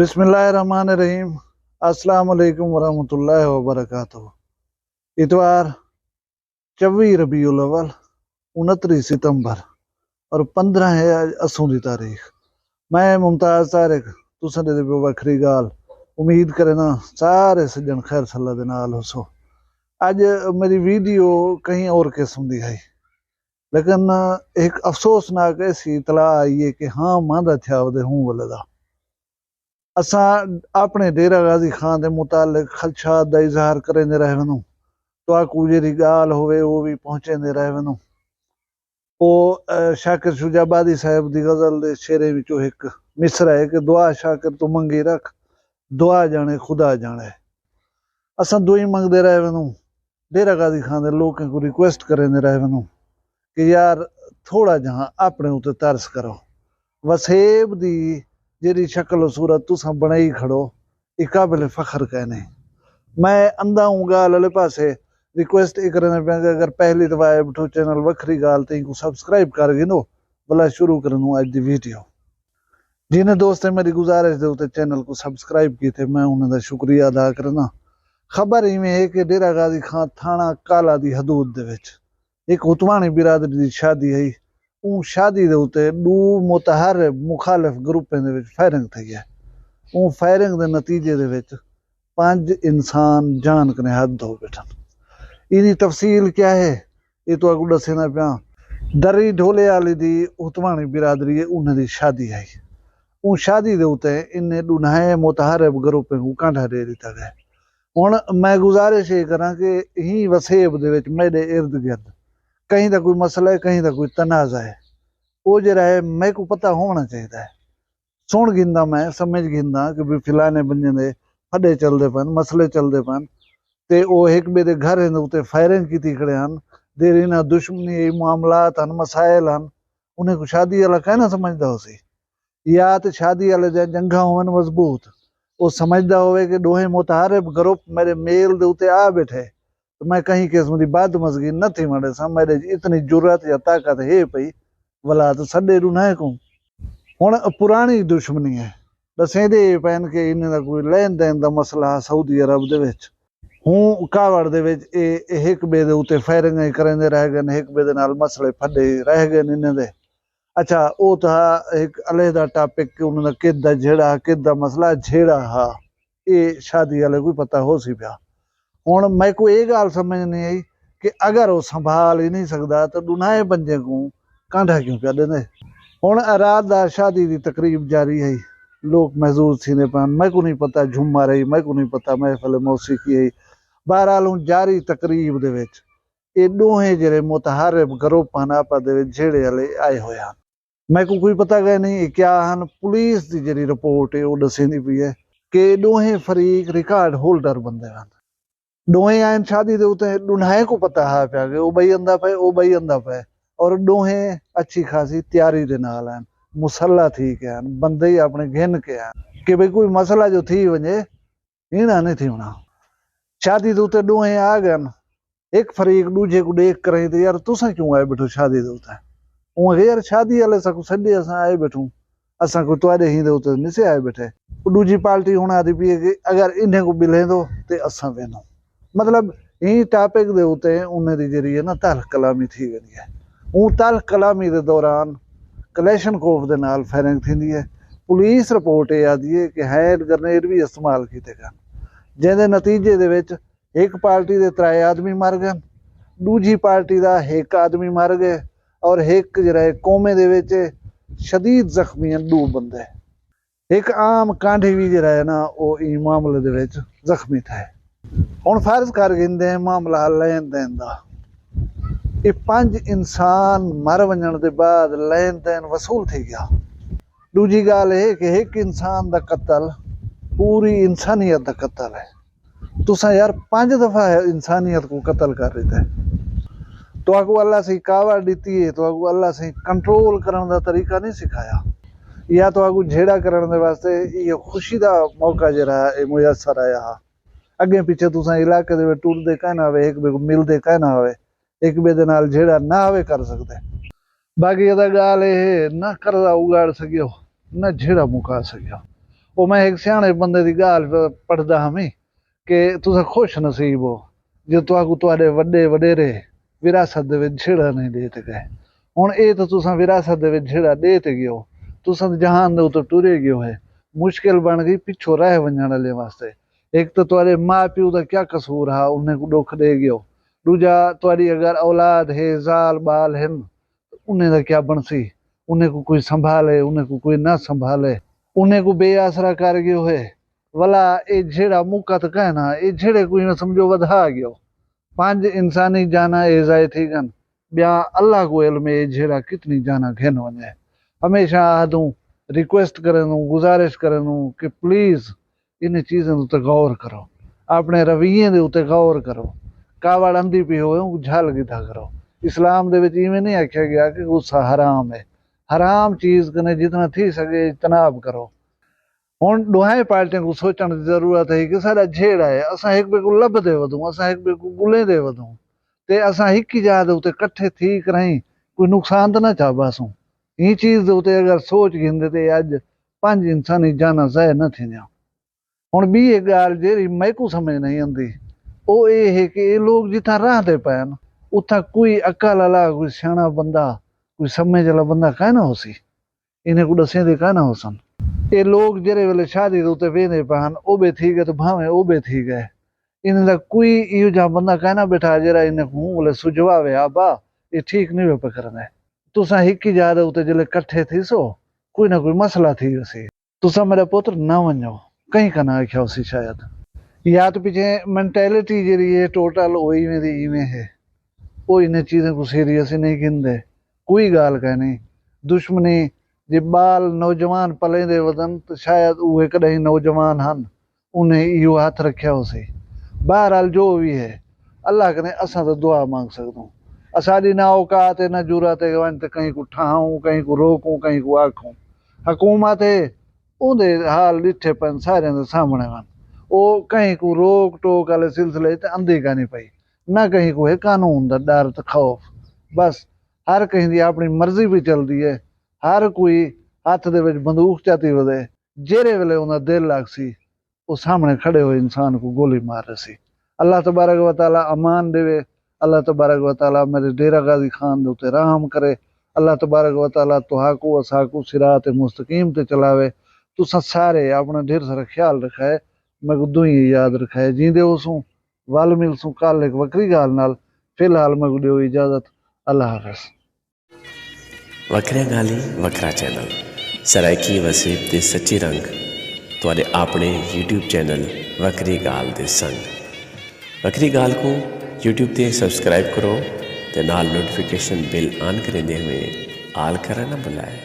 बिस्मिल्लाहिर्रहमानिर्रहीम। अस्सलाम वालेकुम वरहमतुल्लाहि वबरकातुहू। इतवार 24 रबीउल अव्वल 29 सितंबर और 15 है असों की तारीख। मैं मुमताज तारिक तुसां दे पियो वखरी गाल उम्मीद करे ना सारे सज्जन खैर सल्ला दे नाल होसो। अज मेरी वीडियो कहीं और किस्म दी है, लेकिन एक अफसोसनाक ऐसी इतला आई है कि हाँ मांदा थया वदे हूं वले दा। असां अपने डेरा गाजी खान दे मुतालिक खदशात दा इजहार करेंदे रह वञूं, तवाकू जेरी ॻाल्हि होवे वो भी पहुंचेंदे रह वञूं। शाकिर शुजाबादी साहब दी गजल दे शेरे विचों एक मिसरा है कि दुआ शाकिर तू मंगी रख, दुआ जाने खुदा जाने। असां दुई मंगदे रह वञूं, डेरा गाजी खान दे लोकें को रिक्वेस्ट करेंदे रह वञूं कि यार थोड़ा जहां अपने उते तरस करो। वसेब दी जेरी शक्ल सूरत तुसां बनाई खड़ो ये काबिल फखर कहने। मैं अंधा हूँ गाल वाले पासे रिक्वेस्ट ये करने पे अगर पहली दफा आए बैठो चैनल वखरी गाल तो इनको सब्सक्राइब कर गिनो भला शुरू करनू आज दी वीडियो। जिन्हें दोस्त मेरी गुजारिश दे उते चैनल को सब्सक्राइब किए थे मैं उन्हें शुक्रिया अदा करना। खबर इवें है कि डेरा गाजी खान थाना काला दी हदूद दे विच एक उतवाणी बिरादरी दी शादी है। शादी दे उते दो मुतहरब मुखालिफ ग्रुपें दे विच फायरिंग थई है। फायरिंग दे नतीजे दे विच 5 इंसान जान कने हद हो बैठन। इनी तफसील क्या है ये तो अगू दसना पिया। दरी ढोले वाली दी उतवाणी बिरादरी है उन्हें दी शादी है। शादी दे उते इन्हें दुनाए मुतहरब ग्रुपें को कांठा दे दिता गया। हुण मैं गुजारिश ये करा कि ही वसेब दे विच मेरे इर्द गिर्द कहीं का कोई मसला है, कहीं का कोई तनाजा है, वो जरा है मेरे को पता होना चाहिए है। सुन गिंदा मैं समझ गिंदा कि भी फिलाने बंजे दे फड़े चलते पन, मसले चलते पन, ते वो एक मेरे घर उते फायरिंग की खड़े हैं। देरी ना दुश्मनी मामलात हैं, मसाइल हैं, उन्हें को शादी वाला कहना समझदा हो सी या तो शादी वाले जंगा होवन मजबूत वो समझदा होवे कि दोहे मुतहरब ग्रुप मेरे मेल दे उते आ बैठे तो मैं कहीं किस्म की बद मजगी न थी मरे सा। मेरे इतनी जुर्रत या ताकत है पई वला तो सडे रुनाए को। हुण पुरानी दुश्मनी है दसेंदे पैन के इन्हें दा कोई लेन देन दा मसला सऊदी अरब दे विच हूं कावड़ दे विच एक बे दे उते फायरिंग करेंदे रह गए, एक बे दे नाल मसले फड़े रह गए इन्हें दे। अच्छा वो तो एक अलहदा टॉपिक कि उन्होंने किदा झेड़ा किदा मसला झेड़ा हा ये शादी वाले को पता हो सी पिया। हुण मैं को ये गाल समझ नहीं आई कि अगर वो संभाल ही नहीं सकता तो दुनाए बंजे को कांठा क्यों पिया देने। हुण रात दा शादी की तकरीब जारी है, लोग महजूर थीने पान, मैं को नहीं पता झुम्मा रही, मैं को नहीं पता महफिल मौसीकी है। बहरहाल हूँ जारी तकरीब दे विच ये दोहे जेरे मुतहरब ग्रुप हैं आपा दे विच झेड़े वाले आए हुए हैं। मैं को कोई पता गया नहीं क्या हैं। पुलिस की जी रिपोर्ट है वो दसेंदी पई है कि दोहे फरीक रिकॉर्ड होल्डर बंदे हैं। दोहे आन शादी दे उते दुन्हाए को पता है पिया कि वो बई अंदा पे वो बई अंदा पे और दोहे अच्छी खासी तैयारी दे नाल हैं, मुसल्ला थी के हैं, बंदे ही अपने घिन के हैं कि भाई कोई मसला जो थी वजे इना नहीं थी होना। शादी दे उते दोहे आ गए, एक फरीक दूजे को देख कर तो यार तुसा क्यों आए बैठो शादी दे उते। यार शादी वाले सको सडे असां आए बैठूं, असां को तुआडे ही दे उते निसे आए बैठे। दूजी पार्टी हुण आदी पई कि अगर इन्हें को बिलेंदो ते असां वेंदो। मतलब यही टॉपिक दे उते उन्हें दी जरी है ना तल्ख कलामी थी वेंदी है। तल्ख कलामी दे दौरान कलेशनकोफ दे नाल फायरिंग थींदी है। पुलिस रिपोर्ट ये आदी है कि हैंड ग्रेनेड भी इस्तेमाल कीते गए, जिहदे नतीजे दे विच एक पार्टी दे 3 आदमी मर गए, दूजी पार्टी दा 1 आदमी मर गए और एक जरा कोमे दे विच शदीद जख्मी हैं 2 बंदे। एक आम कांढी भी जरा है ना वो ई मामले दे विच जख्मी था। हुण फर्ज कर गिंदे मामला लेन देन दा, ये 5 इंसान मर वजण दे बाद लेन देन वसूल थी गया। दूजी गाल है कि एक इंसान दा कत्ल पूरी इंसानियत दा कत्ल है। तुसा यार 5 दफा इंसानियत को कत्ल कर रहे थे। तो आपको अल्लाह से कावड़ दी है तो आपको अल्लाह से कंट्रोल करने का तरीका नहीं सिखाया या तो आपको झेड़ा करने वास्ते ये खुशी का मौका जरा मुयसर आया। अगे पीछे तुसा इलाके दे टुरदे कहना हो, एक बे को मिलते कहना हो, एक बे दे नाल झेड़ा ना हो कर सकते। बाकी अदा गाल है ना करदा उगाड़ सकियो ना झेड़ा मुका सकियो। वो मैं एक सियाने बंदे की गाल पढ़दा हमें कि तुस खुश नसीब हो जो तुहाडे वड्डे वडेरे विरासत दे विच छेड़ा नहीं दे ते गए। हुण ये तो तुसां विरासत दे विच छेड़ा दे ते गियो, तुसां जहान दे उते टुरे गियो है, मुश्किल बन गई पिछों रह वञण वाले वास्ते। एक तो तुहाडे माँ प्यो दा क्या कसूर हा, उन्हें को दुख दे गियो। दूजा तुहाडी अगर औलाद है, ज़ाल बाल हैं, उन्हें दा क्या बनसी, उन्हें को कोई संभाले, उन्हें को कोई ना संभाले, उन्हें को बेआसरा कर गयो है। वला ये झेड़ा मुका तो कहना ये झेड़े कोई न समझो वधा गयो। 5 इंसानी जाना ए जाए थी गन, ब्या अल्लाह को इल्म ये झेड़ा कितनी जाना घेन वने। हमेशा आदू रिक्वेस्ट करें, गुजारिश करें कि प्लीज इन चीज़ों उत्ते गौर करो, अपने रवैये दे उत्ते गौर करो। कावड़ अंधी पी हो झल गिधा करो। इस्लाम दे विच इवें नहीं आख्या गया कि गुस्सा हराम है। हराम चीज कने जितना थी सके इजतनाब करो। हुण ॾोहाई पार्टियों को सोचण की ज़रूरत है कि साडा झेड़ा है, असां हिक ॿिए को लभदे वधूं, असां हिक ॿिए को ॻोल्हींदे वधूं ते असां हिक ई जॻह ते उते कट्ठे थी करई कोई नुकसान तो ना चाहबासूं। ही चीज़ दे उते अगर सोच गिंदे ते अज 5 इंसानी जाना ज़ाया न थींदियां। हुण ॿी एक ॻाल्हि जेड़ी मैकू समझ नहीं आंदी वो ये है कि ये लोग जिथा रहंदे पन उथा कोई अकल वाला, कोई सियाणा बंदा, कोई समझ वाला बंदा काह ना होसी, इन्हें को दसेंदे काह ना होसन। ये लोग जेरे वेले शादी दे उते वेंदे पन ओ बे थी गए तो भावें ओ बे थी गए, इन्हें दा कोई इहो जा बंदा काह ना बैठा जेरा इन्हें को बोले सुझवावे आबा ये ठीक नहीं वे करना। तुसां हिक ही जगह उते जेले इकट्ठे थीसो कोई ना कोई मसला थी वसी। तुसां मेरा पुत्र ना वञो कहीं का ना आख्या उसी शायद, या तो पीछे मेंटेलिटी जी है टोटल वही में इवें है, वो इन चीज़ों को सीरियस ही नहीं गिनते। कोई गाल कह नहीं दुश्मनी जे बाल नौजवान पलेंदे वदन तो शायद उहे कदई नौजवान हन उन्हें इहो हाथ रखिया उसी। बहरहाल जो भी है अल्लाह कने असां तो दुआ मांग सकूं, असाडी ना औकात है ना जुरत है वन कहीं को ठाऊं, कहीं को रोकूं, कहीं को आखूं। हुकूमत है उन्दे हाल डिठे पन सारे दे सामने वन, वो कहीं को रोक टोक वाले सिलसिले ते अंधी कानी पई, ना कहीं को है कानून दा डर ते खौफ। बस हर कहीं दी अपनी मर्जी भी चलदी है, हर कोई हथ दे विच बंदूक चाती वदे, जेरे वेले उन्दा दिल लगसी वो सामने खड़े हुए इंसान को गोली मार रसी। अल्लाह तबारक व तआला अमान देवे, अल्लाह तबारक व तआला मेरे डेरा गाजी खान दे उते रहम करे, अल्लाह तबारक व तआला तुहाको असाको सिरात मुस्तकीम ते चलावे। तुसां सारे अपना ढेर सारा ख्याल रखाए, मैं को दुई याद रखाए, जींदे होसूं वल मिलसूं कल एक वक्री गाल नाल। फिलहाल मैं को दियो इजाजत, अल्लाह हाफ़िज़। वखरिया गाली वखरा चैनल सराइकी वसीब ते सच्ची रंग तुहाडे अपने यूट्यूब चैनल वखरी गाल दे संग। वखरी गाल को यूट्यूब ते सब्सक्राइब करो ते नाल नोटिफिकेशन बिल ऑन करेंदे हुए आल करना ना भुलाए।